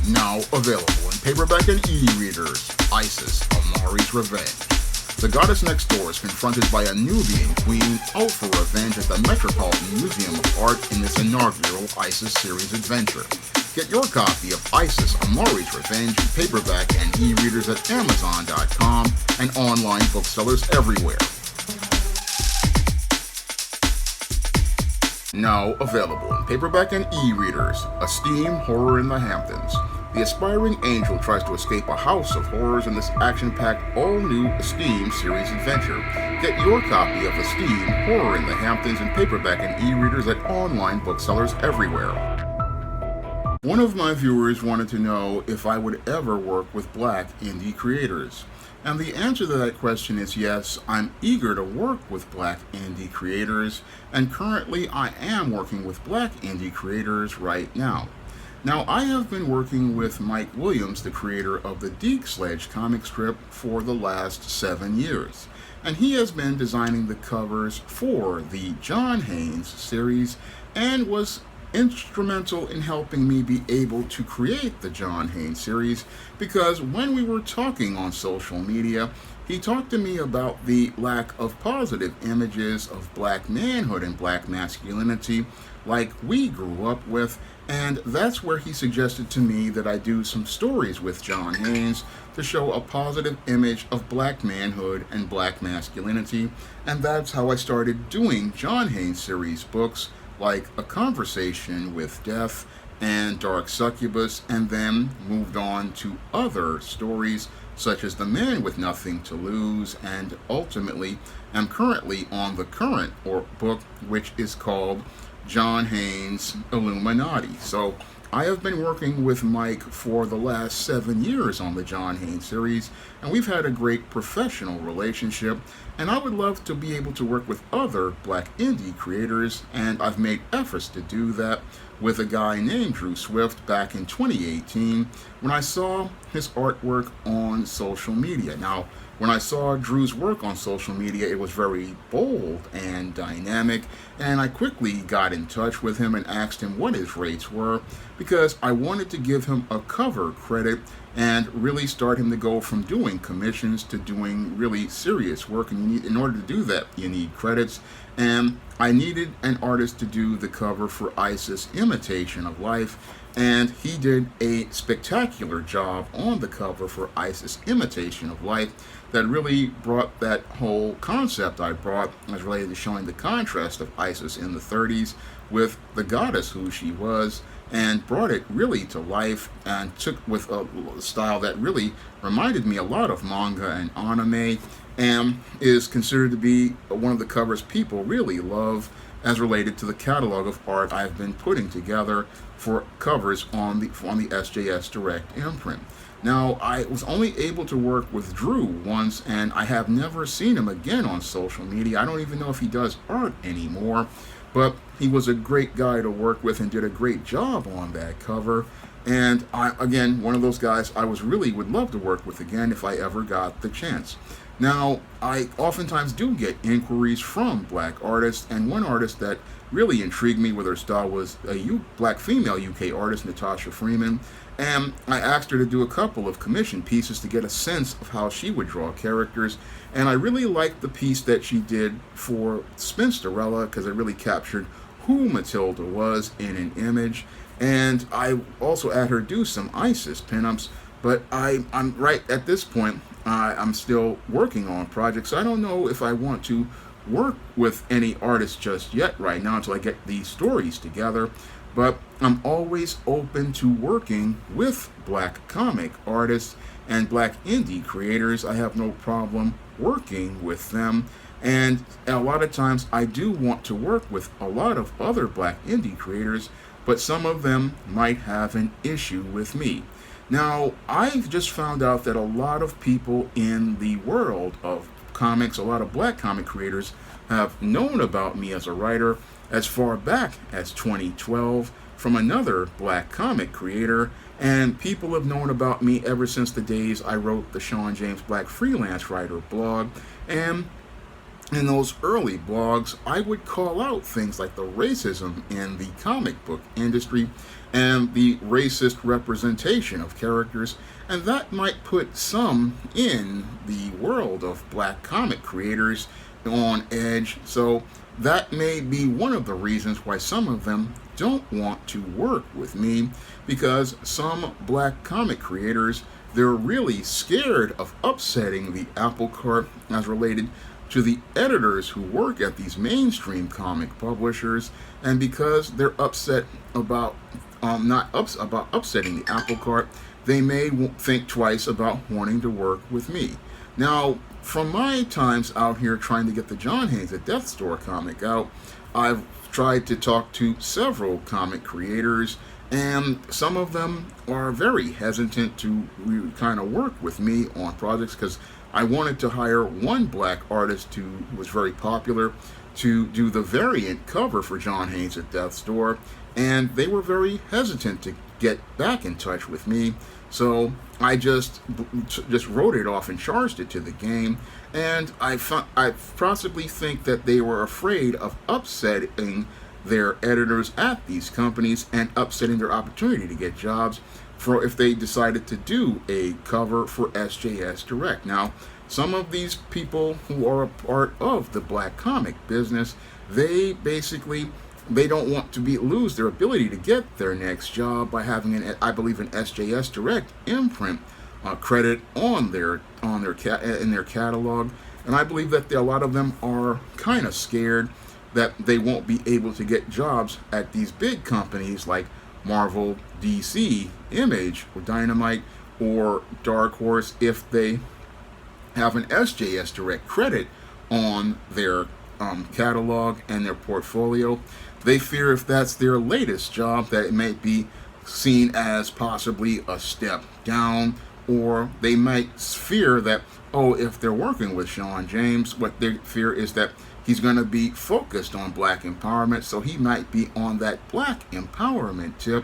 Now available in paperback and e-readers, Isis, Amari's Revenge. The goddess next door is confronted by a Nubian queen out for revenge at the Metropolitan Museum of Art in this inaugural Isis series adventure. Get your copy of Isis, Amari's Revenge in paperback and e-readers at Amazon.com and online booksellers everywhere. Now available in paperback and e-readers, Esteem Horror in the Hamptons. The aspiring angel tries to escape a house of horrors in this action-packed, all-new Esteem series adventure. Get your copy of Esteem Horror in the Hamptons in paperback and e-readers at online booksellers everywhere. One of my viewers wanted to know if I would ever work with black indie creators. And the answer to that question is yes, I'm eager to work with black indie creators, and currently I am working with black indie creators right now. Now, I have been working with Mike Williams, the creator of the Deke Sledge comic strip, for the last 7 years. And he has been designing the covers for the John Haynes series and was instrumental in helping me be able to create the John Haynes series, because when we were talking on social media, he talked to me about the lack of positive images of black manhood and black masculinity like we grew up with, and that's where he suggested to me that I do some stories with John Haynes to show a positive image of black manhood and black masculinity, and that's how I started doing John Haynes series books like A Conversation with Death and Dark Succubus, and then moved on to other stories such as The Man with Nothing to Lose, and ultimately am currently on the current book, which is called John Haynes Illuminati. So I have been working with Mike for the last 7 years on the John Haynes series, and we've had a great professional relationship, and I would love to be able to work with other black indie creators, and I've made efforts to do that with a guy named Drew Swift back in 2018 when I saw his artwork on social media. Now, when I saw Drew's work on social media, it was very bold and dynamic, and I quickly got in touch with him and asked him what his rates were, because I wanted to give him a cover credit and really start him to go from doing commissions to doing really serious work. And in order to do that, you need credits. And I needed an artist to do the cover for Isis Imitation of Life, and he did a spectacular job on the cover for Isis Imitation of Life that really brought that whole concept I brought as related to showing the contrast of Isis in the 30s with the goddess who she was, and brought it really to life, and took with a style that really reminded me a lot of manga and anime, and is considered to be one of the covers people really love as related to the catalog of art I've been putting together for covers on the SJS Direct imprint. Now, I was only able to work with Drew once, and I have never seen him again on social media. I don't even know if he does art anymore, but he was a great guy to work with and did a great job on that cover. And again, one of those guys I would love to work with again if I ever got the chance. Now, I oftentimes do get inquiries from black artists, and one artist that really intrigued me with her style was a black female UK artist, Natasha Freeman, and I asked her to do a couple of commission pieces to get a sense of how she would draw characters, and I really liked the piece that she did for Spinsterella because it really captured who Matilda was in an image, and I also had her do some Isis pinups, but I'm right at this point, I'm still working on projects, so I don't know if I want to work with any artists just yet right now until I get these stories together, but I'm always open to working with black comic artists and black indie creators. I have no problem working with them, and a lot of times I do want to work with a lot of other black indie creators, but some of them might have an issue with me. Now, I've just found out that a lot of people in the world of comics, a lot of black comic creators, have known about me as a writer as far back as 2012 from another black comic creator, and people have known about me ever since the days I wrote the Sean James Black Freelance Writer blog, and in those early blogs, I would call out things like the racism in the comic book industry and the racist representation of characters, and that might put some in the world of black comic creators on edge. So that may be one of the reasons why some of them don't want to work with me, because some black comic creators, they're really scared of upsetting the apple cart as related to the editors who work at these mainstream comic publishers, and because they're upset about about upsetting the apple cart, they may think twice about wanting to work with me. Now, from my times out here trying to get the John Haynes at Death Store comic out, I've tried to talk to several comic creators, and some of them are very hesitant to kind of work with me on projects, because I wanted to hire one black artist who was very popular to do the variant cover for John Haynes at Death Store, and they were very hesitant to get back in touch with me. So I just wrote it off and charged it to the game, and I possibly think that they were afraid of upsetting their editors at these companies and upsetting their opportunity to get jobs for if they decided to do a cover for SJS Direct. Now, some of these people who are a part of the black comic business, they don't want to lose their ability to get their next job by having I believe an SJS Direct imprint credit in their catalog, and I believe that a lot of them are kind of scared that they won't be able to get jobs at these big companies like Marvel, DC, Image, or Dynamite, or Dark Horse if they have an SJS Direct credit on their catalog and their portfolio. They fear if that's their latest job that it might be seen as possibly a step down, or they might fear that, oh, if they're working with Sean James, what they fear is that he's going to be focused on black empowerment, so he might be on that black empowerment tip,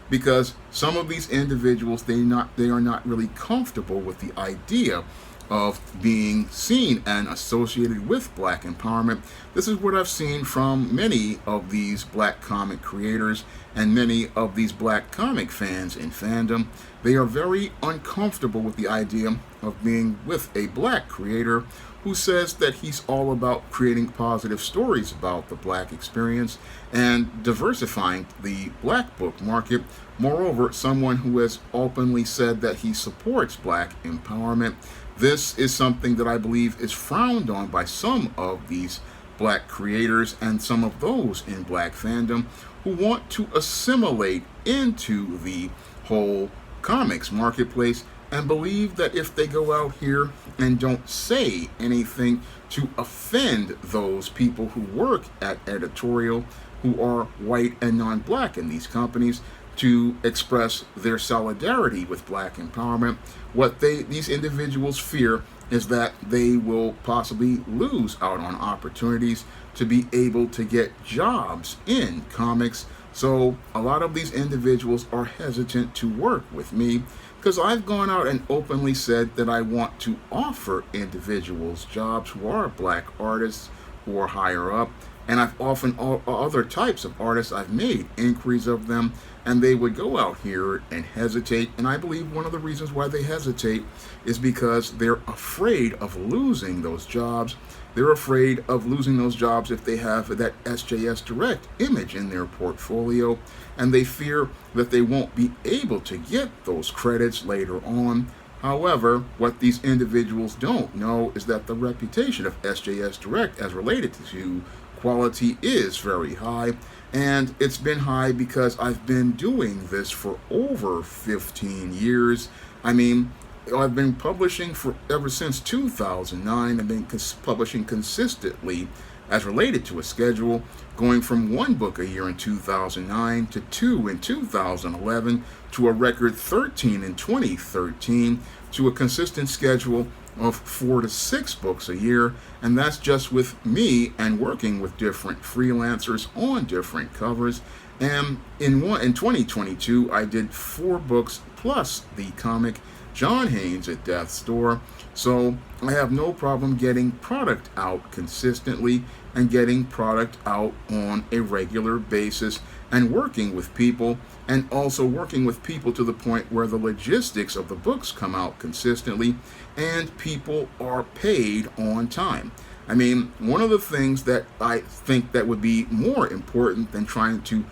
because some of these individuals, they are not really comfortable with the idea of being seen and associated with black empowerment. This is what I've seen from many of these black comic creators and many of these black comic fans in fandom. They are very uncomfortable with the idea of being with a black creator who says that he's all about creating positive stories about the black experience and diversifying the black book market. Moreover, someone who has openly said that he supports black empowerment. This is something that I believe is frowned on by some of these black creators and some of those in black fandom who want to assimilate into the whole comics marketplace and believe that if they go out here and don't say anything to offend those people who work at editorial, who are white and non-black in these companies, to express their solidarity with black empowerment, what these individuals fear is that they will possibly lose out on opportunities to be able to get jobs in comics. So a lot of these individuals are hesitant to work with me, because I've gone out and openly said that I want to offer individuals jobs who are black artists, who are higher up, and I've often other types of artists, I've made inquiries of them, and they would go out here and hesitate. And I believe one of the reasons why they hesitate is because they're afraid of losing those jobs. They're afraid of losing those jobs if they have that SJS Direct image in their portfolio, and they fear that they won't be able to get those credits later on. However, what these individuals don't know is that the reputation of SJS Direct as related to quality is very high, and it's been high because I've been doing this for over 15 years. I mean, I've been publishing for ever since 2009. I've been publishing consistently as related to a schedule, going from one book a year in 2009 to 2 in 2011 to a record 13 in 2013 to a consistent schedule of 4 to 6 books a year, and that's just with me and working with different freelancers on different covers. And in 2022, I did 4 books plus the comic John Haynes at Death's Door. So I have no problem getting product out consistently and getting product out on a regular basis and working with people, and also working with people to the point where the logistics of the books come out consistently and people are paid on time. I mean, one of the things that I think that would be more important than trying to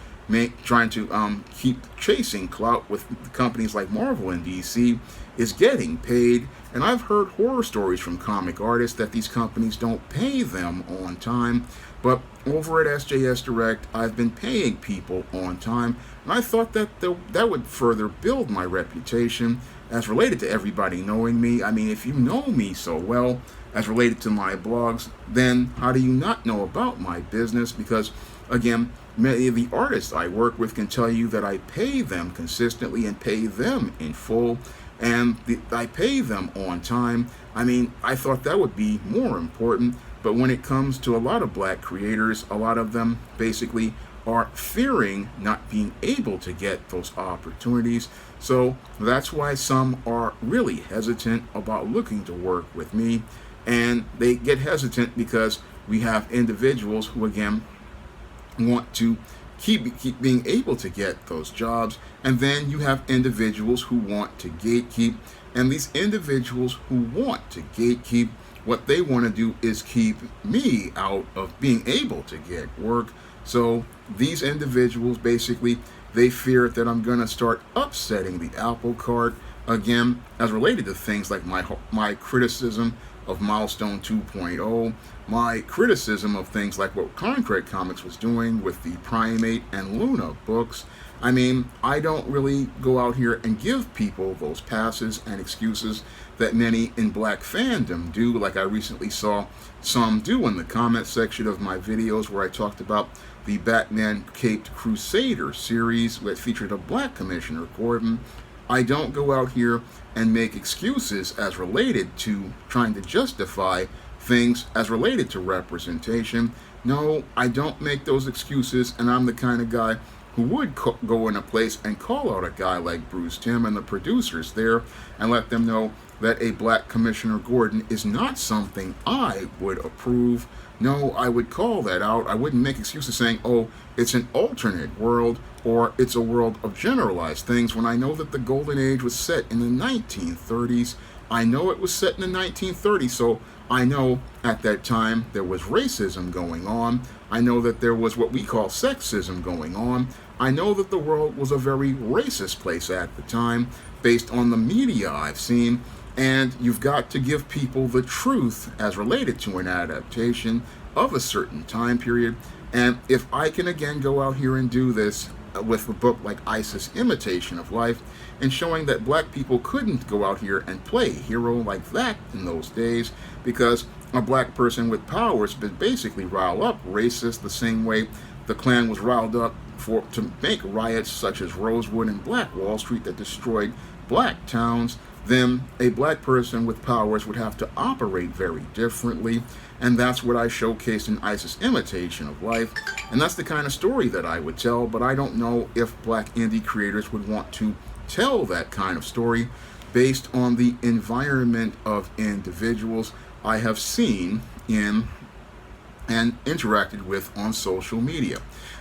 keep chasing clout with companies like Marvel and DC is getting paid. And I've heard horror stories from comic artists that these companies don't pay them on time. But over at SJS Direct, I've been paying people on time, and I thought that that would further build my reputation as related to everybody knowing me. I mean, if you know me so well as related to my blogs, then how do you not know about my business? Because again, many of the artists I work with can tell you that I pay them consistently and pay them in full, and I pay them on time. I mean, I thought that would be more important, but when it comes to a lot of black creators, a lot of them basically are fearing not being able to get those opportunities. So that's why some are really hesitant about looking to work with me, and they get hesitant because we have individuals who, again, want to keep being able to get those jobs, and then you have individuals who want to gatekeep, and these individuals who want to gatekeep, what they want to do is keep me out of being able to get work. So these individuals basically, they fear that I'm going to start upsetting the apple cart again, as related to things like my criticism of Milestone 2.0, my criticism of things like what Concrete Comics was doing with the Primate and Luna books. I mean, I don't really go out here and give people those passes and excuses that many in black fandom do, like I recently saw some do in the comment section of my videos where I talked about the Batman Caped Crusader series that featured a black Commissioner Gordon. I don't go out here and make excuses as related to trying to justify things as related to representation. No, I don't make those excuses, and I'm the kind of guy who would go in a place and call out a guy like Bruce Timm and the producers there and let them know that a black Commissioner Gordon is not something I would approve. No, I would call that out. I wouldn't make excuses saying, oh, it's an alternate world, or it's a world of generalized things, when I know that the Golden Age was set in the 1930s. I know it was set in the 1930s, so I know at that time there was racism going on. I know that there was what we call sexism going on. I know that the world was a very racist place at the time, based on the media I've seen. And you've got to give people the truth as related to an adaptation of a certain time period. And if I can again go out here and do this with a book like ISIS Imitation of Life, and showing that black people couldn't go out here and play a hero like that in those days, because a black person with powers would basically rile up racists the same way the Klan was riled up to make riots such as Rosewood and Black Wall Street that destroyed black towns. Then a black person with powers would have to operate very differently, and that's what I showcased in ISIS Imitation of Life, and that's the kind of story that I would tell. But I don't know if black indie creators would want to tell that kind of story based on the environment of individuals I have seen in and interacted with on social media.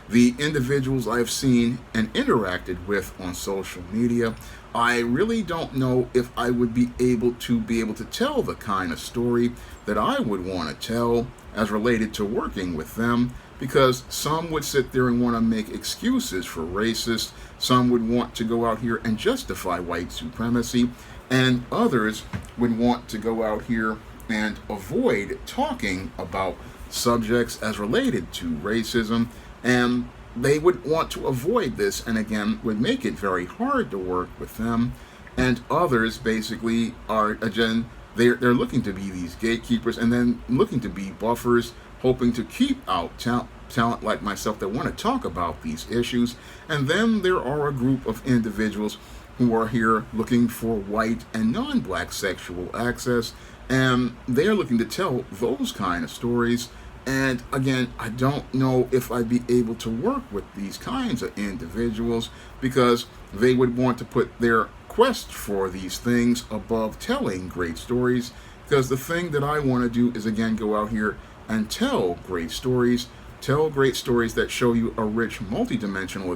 The individuals I've seen and interacted with on social media, I really don't know if I would be able to tell the kind of story that I would want to tell as related to working with them, because some would sit there and want to make excuses for racists, some would want to go out here and justify white supremacy, and others would want to go out here and avoid talking about subjects as related to racism, and they would want to avoid this, and again would make it very hard to work with them. And others basically are, again, they're looking to be these gatekeepers and then looking to be buffers, hoping to keep out talent like myself that want to talk about these issues. And then there are a group of individuals who are here looking for white and non-black sexual access, and they're looking to tell those kind of stories. And again, I don't know if I'd be able to work with these kinds of individuals, because they would want to put their quest for these things above telling great stories, because the thing that I want to do is again go out here and tell great stories. Tell great stories that show you a rich, multidimensional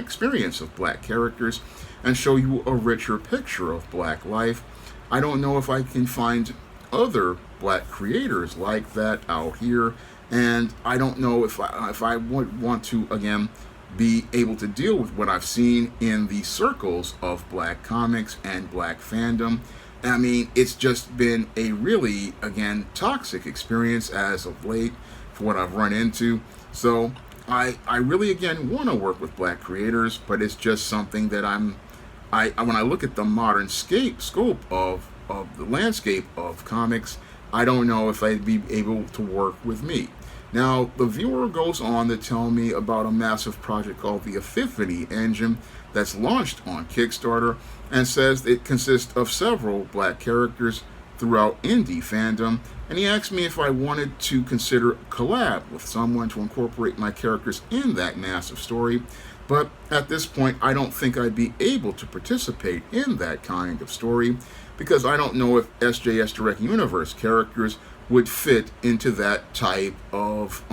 experience of black characters and show you a richer picture of black life. I don't know if I can find other black creators like that out here, and I don't know if I would want to, again, be able to deal with what I've seen in the circles of black comics and black fandom. I mean, it's just been a really, again, toxic experience as of late for what I've run into. So I really, again, want to work with black creators, but it's just something that when I look at the modern scope of the landscape of comics, I don't know if I'd be able to work with me. Now, the viewer goes on to tell me about a massive project called the Epiphany Engine that's launched on Kickstarter, and says it consists of several black characters throughout indie fandom, and he asked me if I wanted to consider a collab with someone to incorporate my characters in that massive story. But at this point, I don't think I'd be able to participate in that kind of story, because I don't know if SJS Direct Universe characters would fit into that type of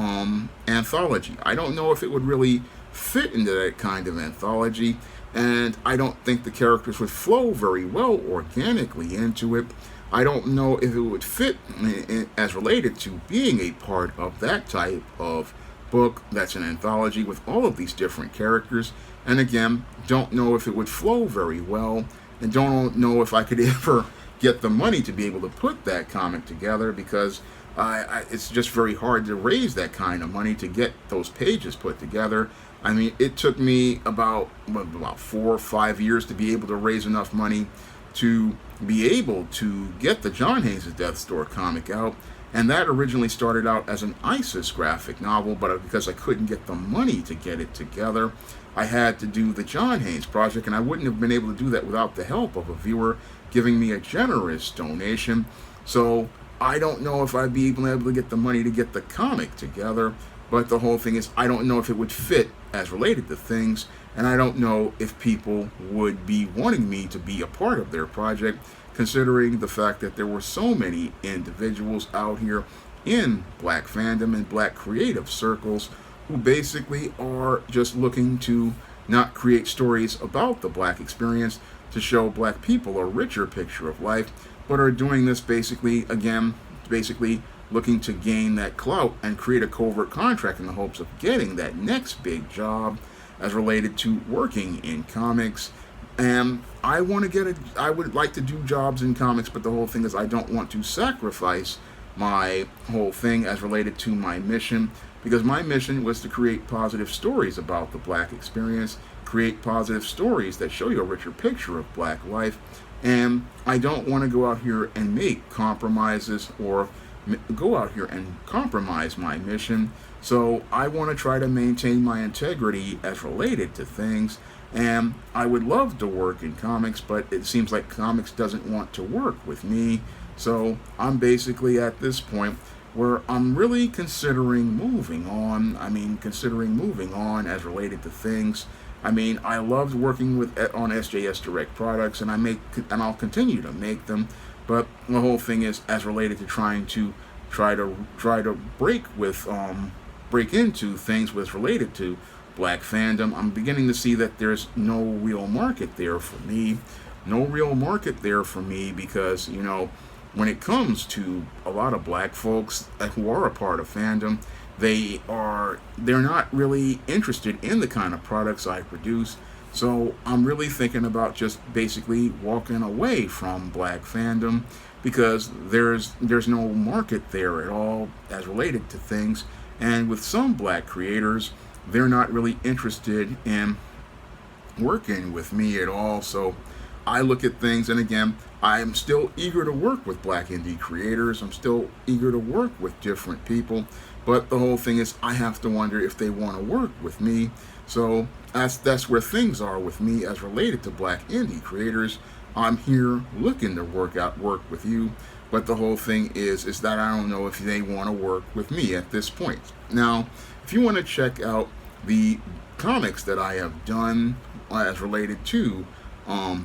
anthology. I don't know if it would really fit into that kind of anthology, and I don't think the characters would flow very well organically into it. I don't know if it would fit as related to being a part of that type of book that's an anthology with all of these different characters, and again, don't know if it would flow very well, and don't know if I could ever get the money to be able to put that comic together, because it's just very hard to raise that kind of money to get those pages put together. I mean, it took me about 4 or 5 years to be able to raise enough money to be able to get the John Hayes' Death Store comic out, and that originally started out as an ISIS graphic novel, but because I couldn't get the money to get it together, I had to do the John Hayes project, and I wouldn't have been able to do that without the help of a viewer giving me a generous donation. So I don't know if I'd be able to get the money to get the comic together, but the whole thing is I don't know if it would fit as related to things, and I don't know if people would be wanting me to be a part of their project, considering the fact that there were so many individuals out here in black fandom and black creative circles who basically are just looking to not create stories about the black experience to show black people a richer picture of life, but are doing this basically looking to gain that clout and create a covert contract in the hopes of getting that next big job as related to working in comics. And I would like to do jobs in comics, but the whole thing is I don't want to sacrifice my whole thing as related to my mission, because my mission was to create positive stories about the black experience, create positive stories that show you a richer picture of black life, and I don't want to go out here and make compromises or go out here and compromise my mission. So I want to try to maintain my integrity as related to things, and I would love to work in comics, but it seems like comics doesn't want to work with me. So I'm basically at this point where I'm really considering moving on. Considering moving on as related to things. I mean, I loved working on SJS Direct products, and I'll continue to make them. But the whole thing is as related to trying to break into things with related to black fandom. I'm beginning to see that there's no real market there for me. No real market there for me because, when it comes to a lot of black folks who are a part of fandom, they're not really interested in the kind of products I produce. So I'm really thinking about just basically walking away from black fandom, because there's no market there at all as related to things. And with some black creators, they're not really interested in working with me at all. So I look at things, and again, I'm still eager to work with black indie creators. I'm still eager to work with different people. But the whole thing is I have to wonder if they want to work with me. So that's where things are with me as related to black indie creators. I'm here looking to work with you. But the whole thing is that I don't know if they want to work with me at this point. Now, if you want to check out the comics that I have done as related to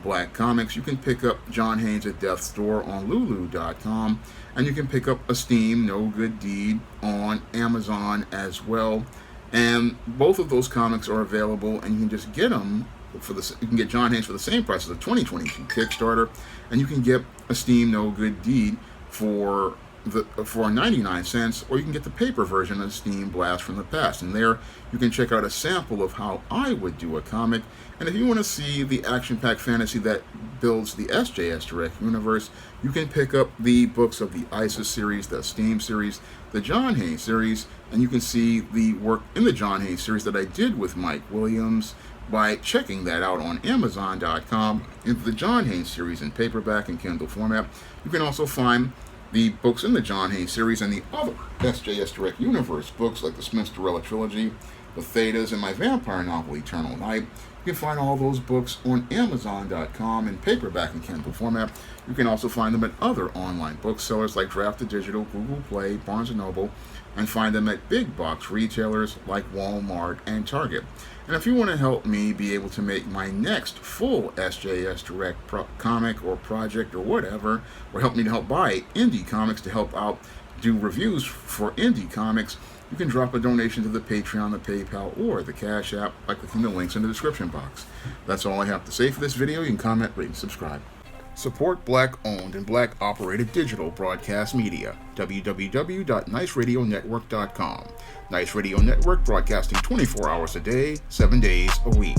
Black comics. You can pick up John Haynes at Death's Door on Lulu.com, and you can pick up Esteem, No Good Deed on Amazon as well. And both of those comics are available, and you can just get them you can get John Haynes for the same price as a 2022 Kickstarter, and you can get Esteem, No Good Deed for 99 cents, or you can get the paper version of Steam Blast from the Past. And there you can check out a sample of how I would do a comic. And if you want to see the action-packed fantasy that builds the SJS Direct universe, you can pick up the books of the ISIS series, the Steam series, the John Haynes series, and you can see the work in the John Haynes series that I did with Mike Williams by checking that out on Amazon.com in the John Haynes series in paperback and Kindle format. You can also find the books in the John Haynes series and the other SJS Direct Universe books like the Smith-Dorella Trilogy, the Thetas, and my vampire novel Eternal Night. You can find all those books on Amazon.com in paperback and Kindle format. You can also find them at other online booksellers like Draft to Digital, Google Play, Barnes & Noble, and find them at big box retailers like Walmart and Target. And if you want to help me be able to make my next full SJS Direct comic or project or whatever, or help me to help buy indie comics to help out do reviews for indie comics, you can drop a donation to the Patreon, the PayPal, or the Cash App by clicking the links in the description box. That's all I have to say for this video. You can comment, rate, and subscribe. Support Black-owned and Black-operated digital broadcast media. www.niceradionetwork.com. Nice Radio Network, broadcasting 24 hours a day, 7 days a week.